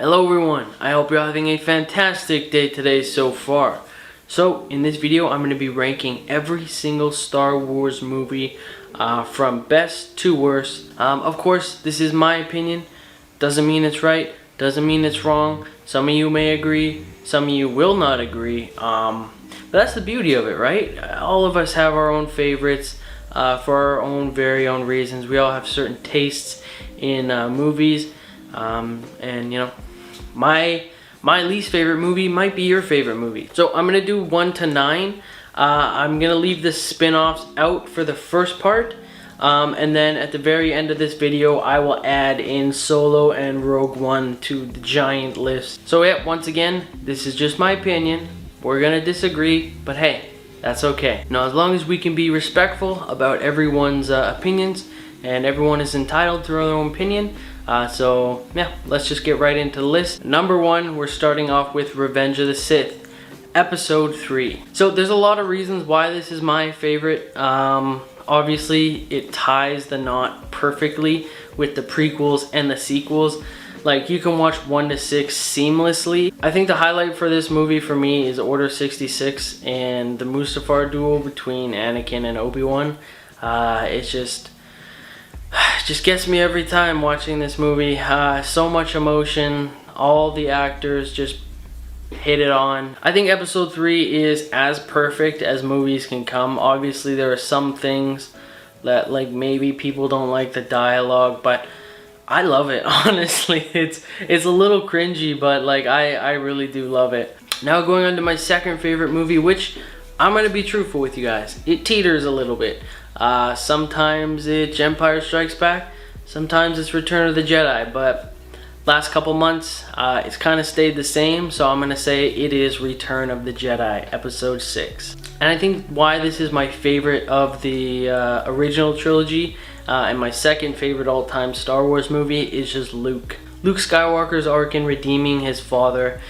Hello everyone, I hope you're having a fantastic day today so far. So in this video I'm going to be ranking every single Star Wars movie from best to worst. Of course this is my opinion, doesn't mean it's right, doesn't mean it's wrong. Some of you may agree, some of you will not agree. But that's the beauty of it, right? All of us have our own favorites for our own very own reasons. We all have certain tastes in movies. And you know, my least favorite movie might be your favorite movie. So I'm gonna do 1 to 9. I'm gonna leave the spin-offs out for the first part, and then at the very end of this video I will add in Solo and Rogue One to the giant list. So yeah, once again, this is just my opinion. We're gonna disagree, but hey, that's okay. Now as long as we can be respectful about everyone's opinions, and everyone is entitled to their own opinion. So yeah, let's just get right into the list. Number 1, we're starting off with Revenge of the Sith, Episode 3. So there's a lot of reasons why this is my favorite. Obviously, it ties the knot perfectly with the prequels and the sequels. Like, you can watch 1 to 6 seamlessly. I think the highlight for this movie for me is Order 66 and the Mustafar duel between Anakin and Obi-Wan. It just gets me every time watching this movie. So much emotion, all the actors just hit it on. I think episode 3 is as perfect as movies can come. Obviously there are some things that, like, maybe people don't like the dialogue, but I love it. Honestly, it's a little cringy, but like I really do love it. Now going on to my second favorite movie, which I'm gonna be truthful with you guys, it teeters a little bit. Sometimes it's Empire Strikes Back, sometimes it's Return of the Jedi, but last couple months it's kind of stayed the same, so I'm gonna say it is Return of the Jedi, Episode 6. And I think why this is my favorite of the original trilogy and my second favorite all-time Star Wars movie is just Luke. Luke Skywalker's arc in redeeming his father,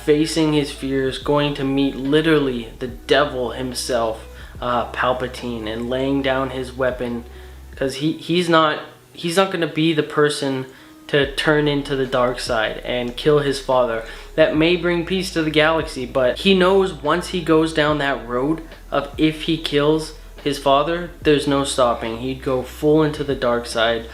facing his fears, going to meet literally the devil himself, Palpatine, and laying down his weapon, because he's not going to be the person to turn into the dark side and kill his father. That may bring peace to the galaxy, but he knows once he goes down that road of if he kills his father, there's no stopping. He'd go full into the dark side.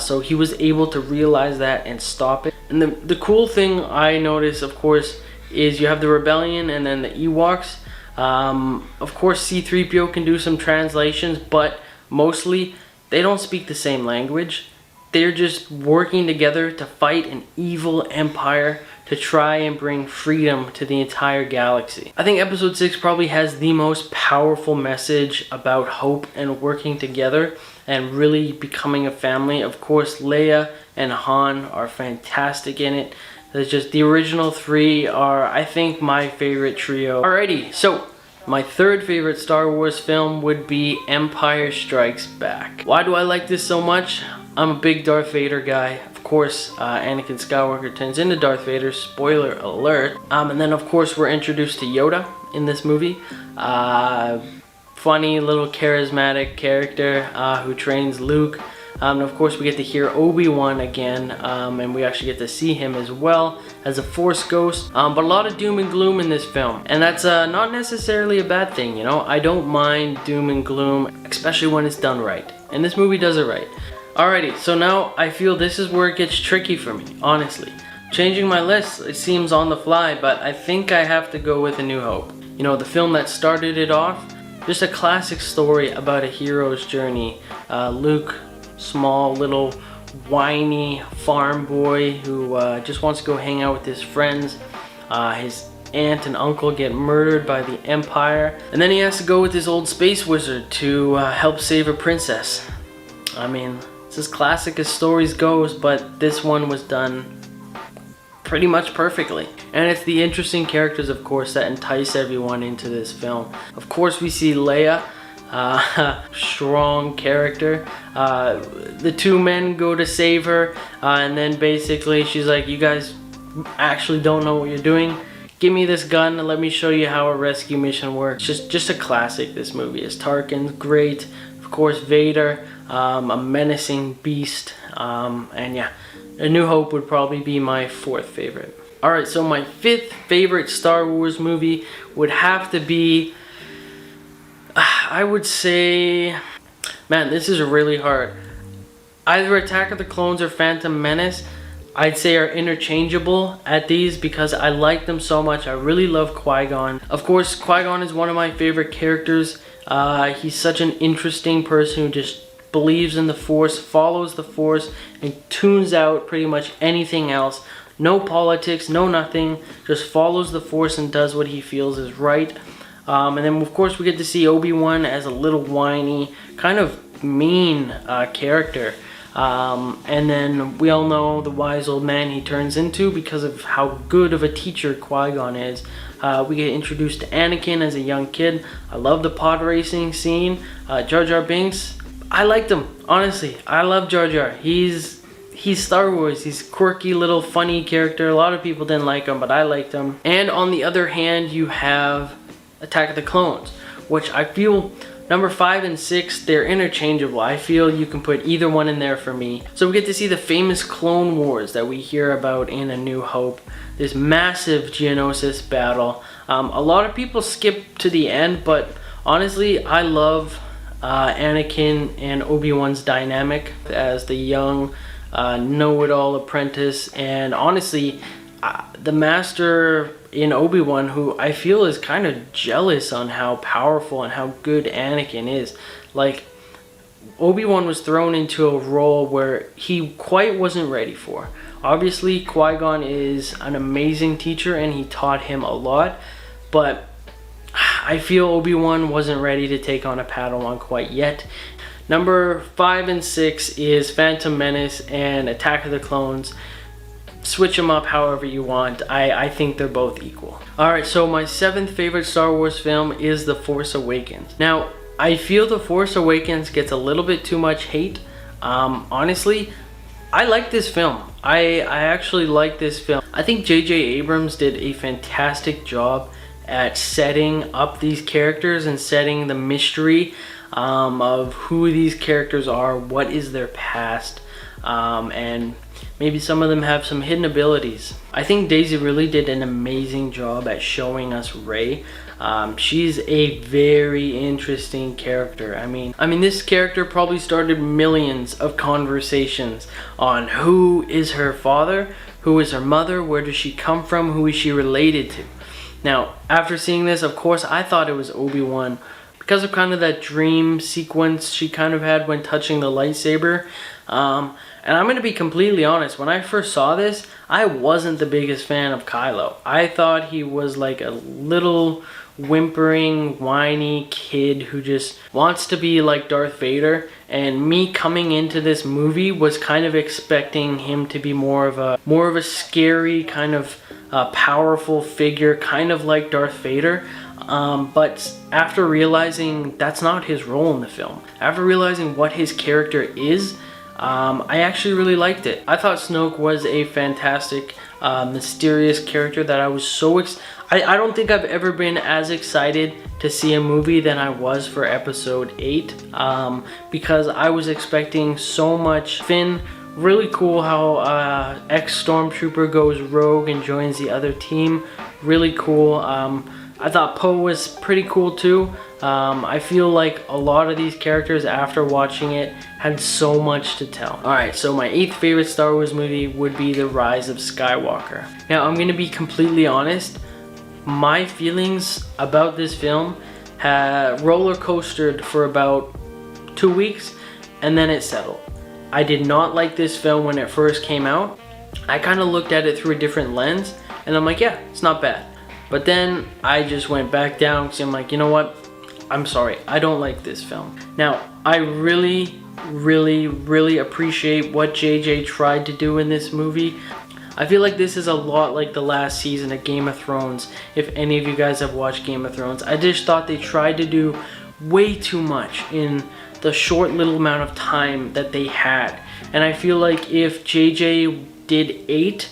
So he was able to realize that and stop it. And the cool thing I noticed, of course, is you have the rebellion and then the Ewoks. Of course C-3PO can do some translations, but mostly they don't speak the same language. They're just working together to fight an evil empire to try and bring freedom to the entire galaxy. I think episode 6 probably has the most powerful message about hope and working together and really becoming a family. Of course, Leia and Han are fantastic in it. There's just the original 3 are, I think, my favorite trio. Alrighty, so my third favorite Star Wars film would be Empire Strikes Back. Why do I like this so much? I'm a big Darth Vader guy. Of course, Anakin Skywalker turns into Darth Vader, spoiler alert. And then of course we're introduced to Yoda in this movie. Funny little charismatic character who trains Luke. And of course we get to hear Obi-Wan again, and we actually get to see him as well as a Force ghost. But a lot of doom and gloom in this film, and that's not necessarily a bad thing, you know. I don't mind doom and gloom, especially when it's done right, and this movie does it right. Alrighty, so now I feel this is where it gets tricky for me, honestly. Changing my list, it seems on the fly, but I think I have to go with A New Hope. You know, the film that started it off, just a classic story about a hero's journey. Luke, small little whiny farm boy who just wants to go hang out with his friends. His aunt and uncle get murdered by the Empire, and then he has to go with this old space wizard to help save a princess. I mean, it's as classic as stories goes, but this one was done pretty much perfectly. And it's the interesting characters, of course, that entice everyone into this film. Of course we see Leia, strong character. The two men go to save her, and then basically she's like, you guys actually don't know what you're doing. Give me this gun and let me show you how a rescue mission works. Just a classic, this movie is. Tarkin's great. Of course, Vader, a menacing beast. And yeah, A New Hope would probably be my 4th favorite. Alright, so my 5th favorite Star Wars movie would have to be, I would say, man, this is really hard. Either Attack of the Clones or Phantom Menace, I'd say are interchangeable at these because I like them so much. I really love Qui-Gon. Of course, Qui-Gon is one of my favorite characters. He's such an interesting person who just believes in the Force, follows the Force, and tunes out pretty much anything else. No politics, no nothing, just follows the Force and does what he feels is right. And then of course we get to see Obi-Wan as a little whiny, kind of mean character. And then we all know the wise old man he turns into because of how good of a teacher Qui-Gon is. We get introduced to Anakin as a young kid. I love the pod racing scene. Jar Jar Binks, I liked him, honestly. I love Jar Jar. He's Star Wars. He's a quirky little funny character. A lot of people didn't like him, but I liked him. And on the other hand, you have Attack of the Clones, which I feel number 5 and 6, they're interchangeable. I feel you can put either one in there for me. So we get to see the famous Clone Wars that we hear about in A New Hope. This massive Geonosis battle. A lot of people skip to the end, but honestly, I love Anakin and Obi-Wan's dynamic as the young know-it-all apprentice. And honestly, the master in Obi-Wan, who I feel is kind of jealous on how powerful and how good Anakin is. Like, Obi-Wan was thrown into a role where he quite wasn't ready for. Obviously, Qui-Gon is an amazing teacher and he taught him a lot, but I feel Obi-Wan wasn't ready to take on a Padawan quite yet. Number 5 and 6 is Phantom Menace and Attack of the Clones. Switch them up however you want. I think they're both equal. Alright, so my 7th favorite Star Wars film is The Force Awakens. Now, I feel The Force Awakens gets a little bit too much hate. Honestly, I like this film. I actually like this film. I think J.J. Abrams did a fantastic job at setting up these characters and setting the mystery of who these characters are, what is their past, and maybe some of them have some hidden abilities. I think Daisy really did an amazing job at showing us Rey. She's a very interesting character. I mean, this character probably started millions of conversations on who is her father, who is her mother, where does she come from, who is she related to. Now, after seeing this, of course, I thought it was Obi-Wan because of kind of that dream sequence she kind of had when touching the lightsaber. And I'm going to be completely honest, when I first saw this, I wasn't the biggest fan of Kylo. I thought he was like a little whimpering, whiny kid who just wants to be like Darth Vader. And me coming into this movie was kind of expecting him to be more of a scary kind of powerful figure, kind of like Darth Vader. But after realizing that's not his role in the film, after realizing what his character is, I actually really liked it. I thought Snoke was a fantastic, mysterious character that I was so I don't think I've ever been as excited to see a movie than I was for episode 8, because I was expecting so much. Finn, really cool how ex-Stormtrooper goes rogue and joins the other team. Really cool. I thought Poe was pretty cool too. I feel like a lot of these characters, after watching it, had so much to tell. Alright, so my 8th favorite Star Wars movie would be The Rise of Skywalker. Now, I'm going to be completely honest. My feelings about this film roller coastered for about 2 weeks, and then it settled. I did not like this film when it first came out. I kind of looked at it through a different lens, and I'm like, yeah, it's not bad. But then I just went back down because I'm like, you know what? I'm sorry, I don't like this film. Now, I really appreciate what JJ tried to do in this movie. I feel like this is a lot like the last season of Game of Thrones, if any of you guys have watched Game of Thrones. I just thought they tried to do way too much in the short little amount of time that they had. And I feel like if JJ did 8,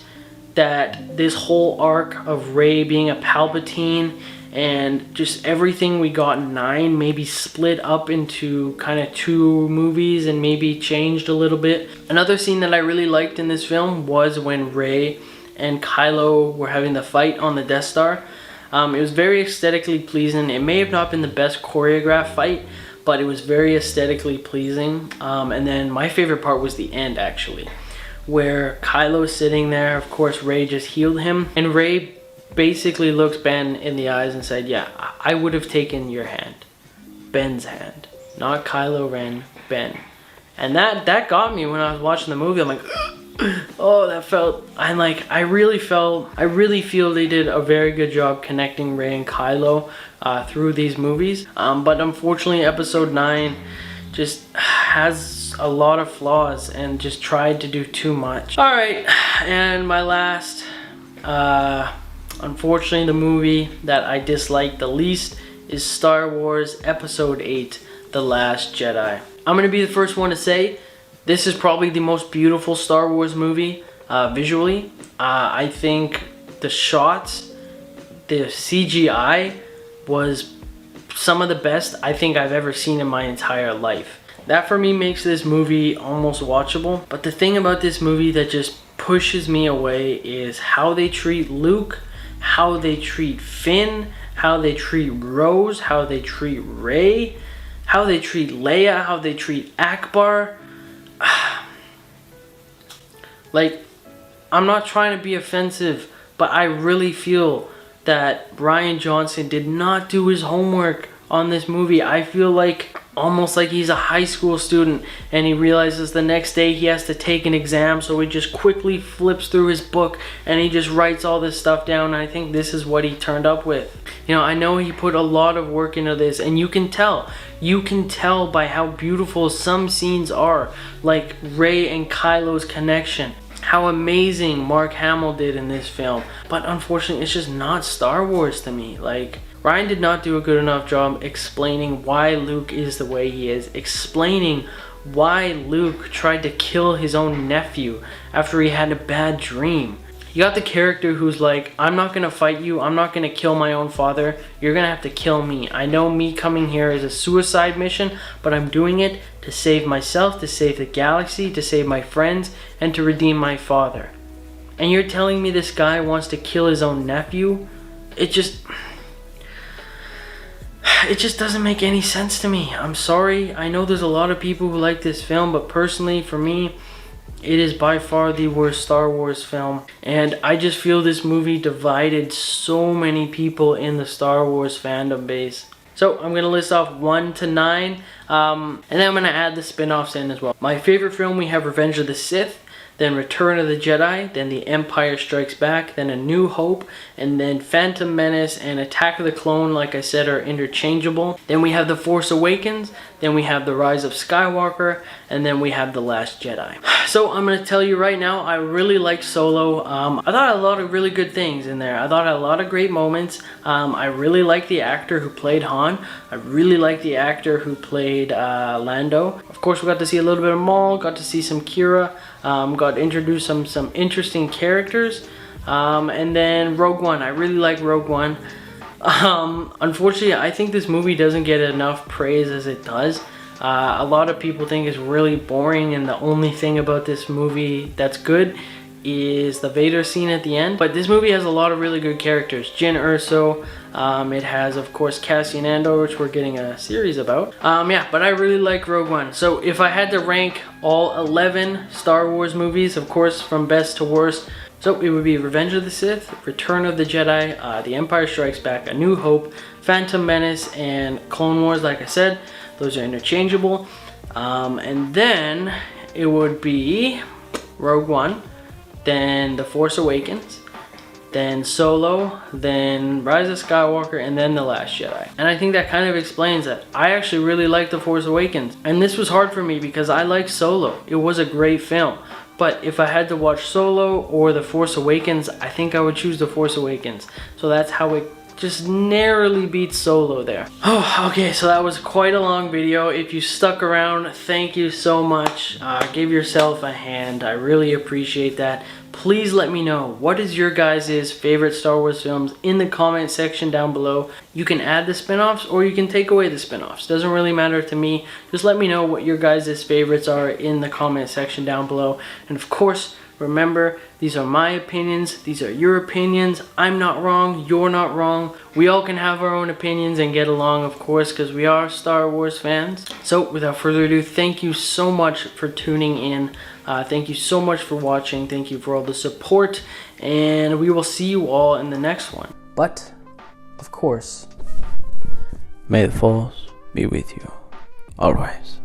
that this whole arc of Rey being a Palpatine and just everything we got in 9 maybe split up into kind of 2 movies and maybe changed a little bit. Another scene that I really liked in this film was when Rey and Kylo were having the fight on the Death Star. It was very aesthetically pleasing. It may have not been the best choreographed fight, but it was very aesthetically pleasing. And then my favorite part was the end, actually, where Kylo's sitting there. Of course, Rey just healed him, and Rey basically looks Ben in the eyes and said, yeah, I would have taken your hand, Ben's hand, not Kylo Ren, Ben. And that got me when I was watching the movie. I'm like, oh, that felt, I really feel they did a very good job connecting Rey and Kylo through these movies. But unfortunately, episode 9 just has a lot of flaws and just tried to do too much. All right, and my last, unfortunately, the movie that I disliked the least is Star Wars Episode 8, The Last Jedi. I'm gonna be the first one to say, this is probably the most beautiful Star Wars movie visually. I think the shots, the CGI was some of the best I think I've ever seen in my entire life. That for me makes this movie almost watchable. But the thing about this movie that just pushes me away is how they treat Luke, how they treat Finn, how they treat Rose, how they treat Rey, how they treat Leia, how they treat Akbar. Like, I'm not trying to be offensive, but I really feel that Rian Johnson did not do his homework on this movie. I feel like almost like he's a high school student and he realizes the next day he has to take an exam, so he just quickly flips through his book and he just writes all this stuff down. And I think this is what he turned up with. You know, I know he put a lot of work into this, and you can tell by how beautiful some scenes are, like Rey and Kylo's connection, how amazing Mark Hamill did in this film. But unfortunately, it's just not Star Wars to me. Like, Rian did not do a good enough job explaining why Luke is the way he is, explaining why Luke tried to kill his own nephew after he had a bad dream. You got the character who's like, I'm not gonna fight you, I'm not gonna kill my own father, you're gonna have to kill me. I know me coming here is a suicide mission, but I'm doing it to save myself, to save the galaxy, to save my friends, and to redeem my father. And you're telling me this guy wants to kill his own nephew? It just doesn't make any sense to me. I'm sorry. I know there's a lot of people who like this film, but personally, for me, it is by far the worst Star Wars film. And I just feel this movie divided so many people in the Star Wars fandom base. So I'm going to list off 1 to 9, and then I'm going to add the spin-offs in as well. My favorite film, we have Revenge of the Sith, then Return of the Jedi, then The Empire Strikes Back, then A New Hope, and then Phantom Menace and Attack of the Clone, like I said, are interchangeable. Then we have The Force Awakens, then we have The Rise of Skywalker, and then we have The Last Jedi. So I'm going to tell you right now, I really like Solo. I thought I had a lot of really good things in there. I thought I had a lot of great moments. I really like the actor who played Han. I really like the actor who played Lando. Of course, we got to see a little bit of Maul, got to see some Kira, got to introduce some interesting characters. And then Rogue One. I really like Rogue One. Unfortunately, I think this movie doesn't get enough praise as it does. A lot of people think it's really boring, and the only thing about this movie that's good is the Vader scene at the end. But this movie has a lot of really good characters. Jyn Erso, it has, of course, Cassian Andor, which we're getting a series about. Yeah, but I really like Rogue One. So if I had to rank all 11 Star Wars movies, of course, from best to worst, so it would be Revenge of the Sith, Return of the Jedi, The Empire Strikes Back, A New Hope, Phantom Menace, and Clone Wars. Like I said, those are interchangeable. And then it would be Rogue One, then The Force Awakens, then Solo, then Rise of Skywalker, and then The Last Jedi. And I think that kind of explains that. I actually really like The Force Awakens. And this was hard for me because I like Solo. It was a great film. But if I had to watch Solo or The Force Awakens, I think I would choose The Force Awakens. So that's how it just narrowly beats Solo there. Oh, okay, so that was quite a long video. If you stuck around, thank you so much. Give yourself a hand. I really appreciate that. Please let me know, what is your guys' favorite Star Wars films in the comment section down below. You can add the spin-offs or you can take away the spin-offs. Doesn't really matter to me. Just let me know what your guys' favorites are in the comment section down below. And of course, remember, these are my opinions, these are your opinions. I'm not wrong, you're not wrong. We all can have our own opinions and get along, of course, because we are Star Wars fans. So, without further ado, thank you so much for tuning in. Thank you so much for watching. Thank you for all the support. And we will see you all in the next one. But, of course, may the Force be with you always.